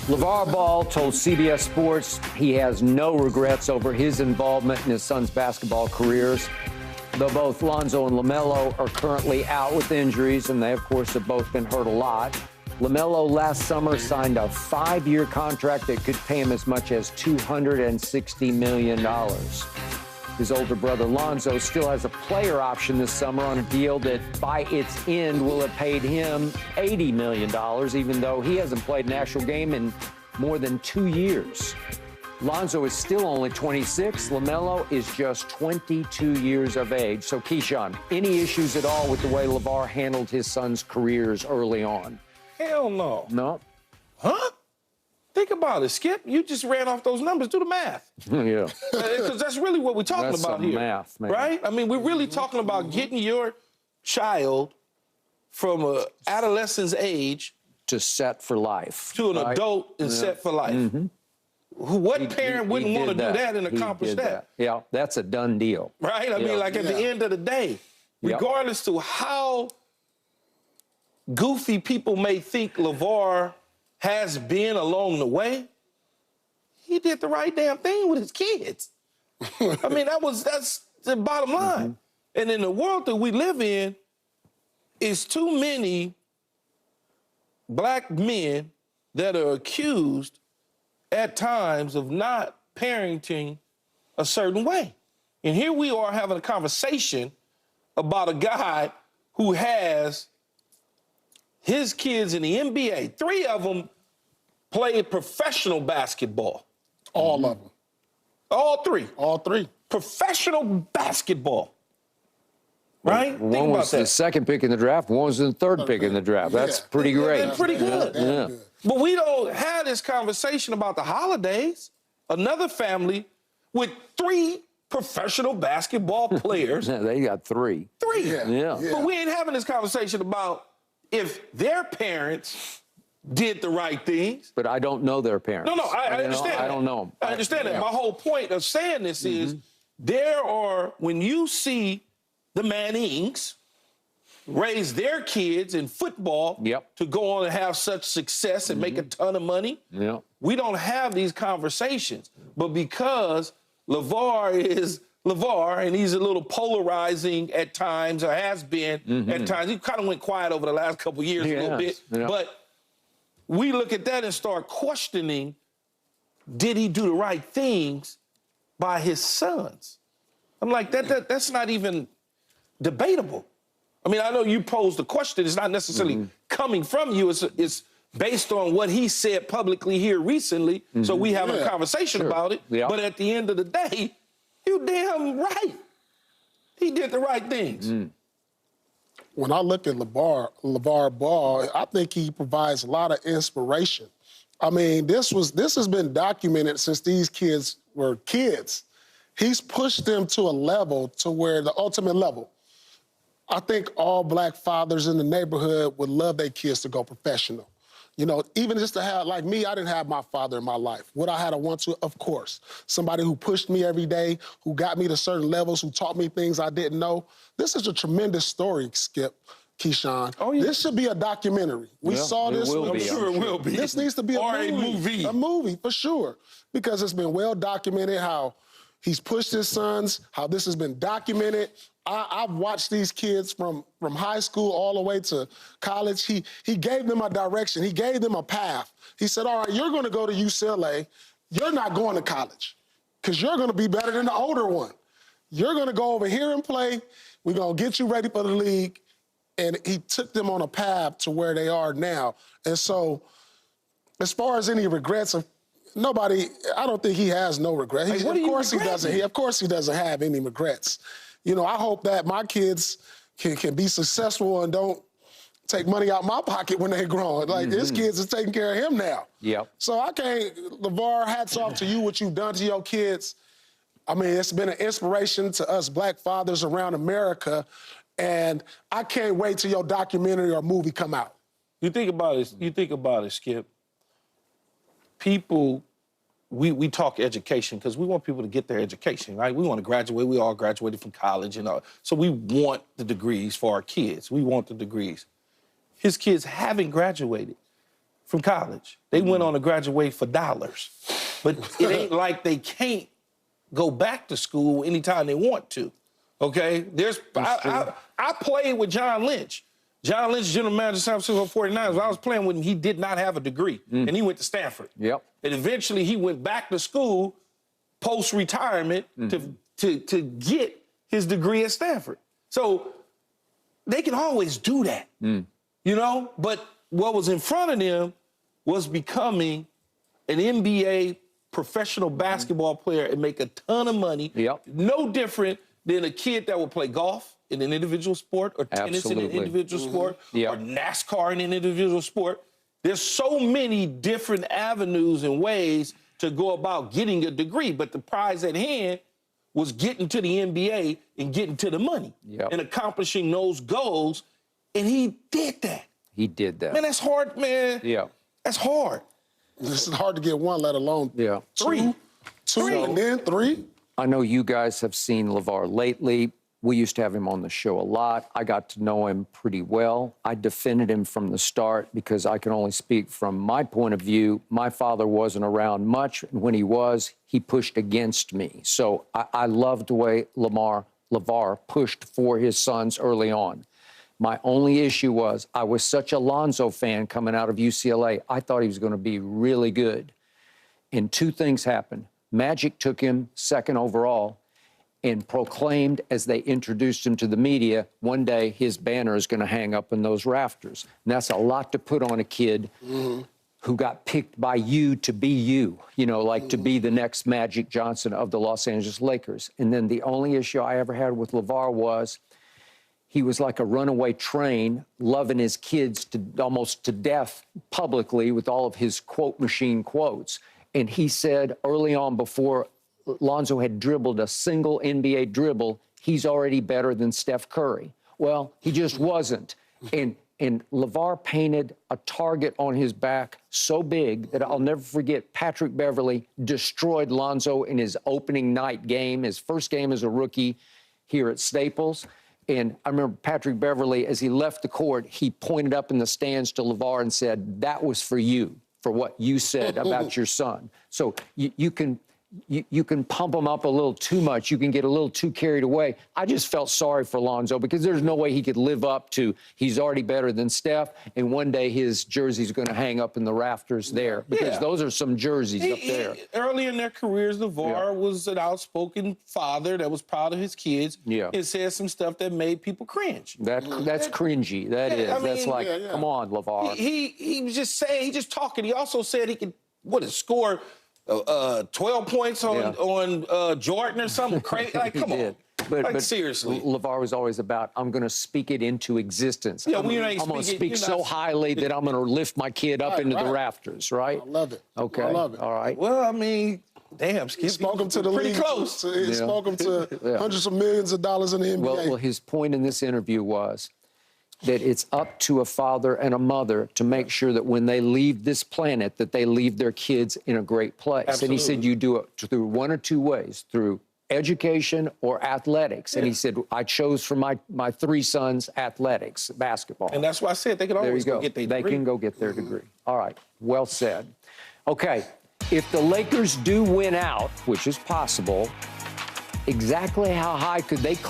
LaVar Ball told CBS Sports he has no regrets over his involvement in his son's basketball careers. Though both Lonzo and LaMelo are currently out with injuries, and they, of course, have both been hurt a lot. LaMelo last summer signed a 5-year contract that could pay him as much as $260 million. His older brother Lonzo still has a player option this summer on a deal that by its end will have paid him $80 million, even though he hasn't played an actual game in more than 2 years. Lonzo is still only 26. LaMelo is just 22 years of age. So, Keyshawn, any issues at all with the way LaVar handled his son's careers early on? Hell no. No? Huh? Think about it, Skip. You just ran off those numbers. Do the math. Yeah. Because that's really what we're talking That's about some here. math, man. Right? I mean, we're really talking about getting your child from an adolescent's age To set for life. to an right? adult and set for life. Mm-hmm. What parent wouldn't want to do that and accomplish that? Yeah, that's a done deal. Right? I mean, like at the end of the day, regardless to how goofy people may think LaVar has been along the way, he did the right damn thing with his kids. I mean, that's the bottom line. Mm-hmm. And in the world that we live in, it's too many black men that are accused at times of not parenting a certain way. And here we are having a conversation about a guy who has his kids in the NBA. 3 of them played professional basketball. All of them. All 3. All 3. Professional basketball. Right? One was the second pick in the draft, one was the third pick in the draft. That's pretty great. They're pretty good. Yeah. But we don't have this conversation about the holidays. Another family with 3 professional basketball players. Yeah, they got 3. 3. Yeah. But we ain't having this conversation about if their parents did the right things. But I don't know their parents. No, I understand that. I don't know them. I understand that. My whole point of saying this is there are, when you see the Mannings raise their kids in football to go on and have such success and make a ton of money, we don't have these conversations. But because LaVar is LaVar, and he's a little polarizing at times, or has been at times. He kind of went quiet over the last couple of years a little bit. Yeah. But we look at that and start questioning, did he do the right things by his sons? I'm like, that's not even debatable. I mean, I know you posed the question. It's not necessarily coming from you. It's based on what he said publicly here recently. So we have a conversation about it. Yeah. But at the end of the day, you damn right. He did the right things. When I look at LaVar Ball, I think he provides a lot of inspiration. I mean, this has been documented since these kids were kids. He's pushed them to a level to where the ultimate level. I think all black fathers in the neighborhood would love their kids to go professional. You know, even just to have, like me, I didn't have my father in my life. Would I have a want-to? Of course. Somebody who pushed me every day, who got me to certain levels, who taught me things I didn't know. This is a tremendous story, Skip, Keyshawn. Oh, yeah. This should be a documentary. We saw this. I'm sure it will be. This needs to be a movie. A movie, for sure. Because it's been well documented how he's pushed his sons, how this has been documented. I've watched these kids from high school all the way to college. He gave them a direction. He gave them a path. He said, all right, you're going to go to UCLA. You're not going to college because you're going to be better than the older one. You're going to go over here and play. We're going to get you ready for the league. And he took them on a path to where they are now. And so as far as any regrets of nobody, I don't think he has no regrets. Of course he doesn't. Of course he doesn't have any regrets. You know, I hope that my kids can be successful and don't take money out my pocket when they're grown. Like, his kids are taking care of him now. Yep. So I can't, LaVar, hats off to you, what you've done to your kids. I mean, it's been an inspiration to us black fathers around America, and I can't wait till your documentary or movie come out. You think about it, Skip. People, we talk education because we want people to get their education, right? We want to graduate. We all graduated from college and all. So we want the degrees for our kids. We want the degrees. His kids haven't graduated. from college. They went on to graduate for dollars. But it ain't like they can't go back to school anytime they want to, okay? I played with John Lynch. John Lynch, general manager of San Francisco 49ers. When I was playing with him, he did not have a degree, and he went to Stanford. Yep. And eventually he went back to school post-retirement to get his degree at Stanford. So they can always do that, you know? But what was in front of them was becoming an NBA professional basketball player and make a ton of money. Yep. No different than a kid that would play golf in an individual sport or tennis in an individual sport or NASCAR in an individual sport. There's so many different avenues and ways to go about getting a degree, but the prize at hand was getting to the NBA and getting to the money and accomplishing those goals, and he did that. He did that. Man, that's hard, man. Yeah. That's hard. This is hard to get one, let alone three. Two, and then three. I know you guys have seen LaVar lately. We used to have him on the show a lot. I got to know him pretty well. I defended him from the start because I can only speak from my point of view. My father wasn't around much. When he was, he pushed against me. So I loved the way LaVar pushed for his sons early on. My only issue was I was such a Lonzo fan coming out of UCLA. I thought he was going to be really good. And two things happened. Magic took him second overall and proclaimed as they introduced him to the media, one day his banner is going to hang up in those rafters. And that's a lot to put on a kid who got picked by you to be you, you know, like to be the next Magic Johnson of the Los Angeles Lakers. And then the only issue I ever had with LaVar was he was like a runaway train, loving his kids to almost to death publicly with all of his quote machine quotes. And he said early on, before Lonzo had dribbled a single NBA dribble, he's already better than Steph Curry. Well, he just wasn't. And LaVar painted a target on his back so big that I'll never forget Patrick Beverley destroyed Lonzo in his opening night game, his first game as a rookie here at Staples. And I remember Patrick Beverley, as he left the court, he pointed up in the stands to LaVar and said, "That was for you, for what you said about your son." So you can pump him up a little too much. You can get a little too carried away. I just felt sorry for Lonzo because there's no way he could live up to he's already better than Steph, and one day his jersey's going to hang up in the rafters there because those are some jerseys up there. Early in their careers, LaVar was an outspoken father that was proud of his kids and said some stuff that made people cringe. That's cringy. That is. I mean, that's like, come on, LaVar. He was just saying, he just talking. He also said he could, score 12 points on Jordan or something crazy. Like, come on. But seriously. LaVar was always about, I'm going to speak it into existence. I'm going to speak so highly that I'm going to lift my kid up into the rafters, right? I love it. Okay. I love it. All right. Well, I mean, damn, Skip. He spoke him to the pretty league. Close. He spoke him to hundreds of millions of dollars in the NBA. Well, his point in this interview was that it's up to a father and a mother to make sure that when they leave this planet, that they leave their kids in a great place. Absolutely. And he said you do it through one or two ways, through education or athletics. And he said, I chose for my three sons athletics, basketball. And that's why I said they can always go get their degree. They can go get their degree. All right, well said. Okay, if the Lakers do win out, which is possible, exactly how high could they climb?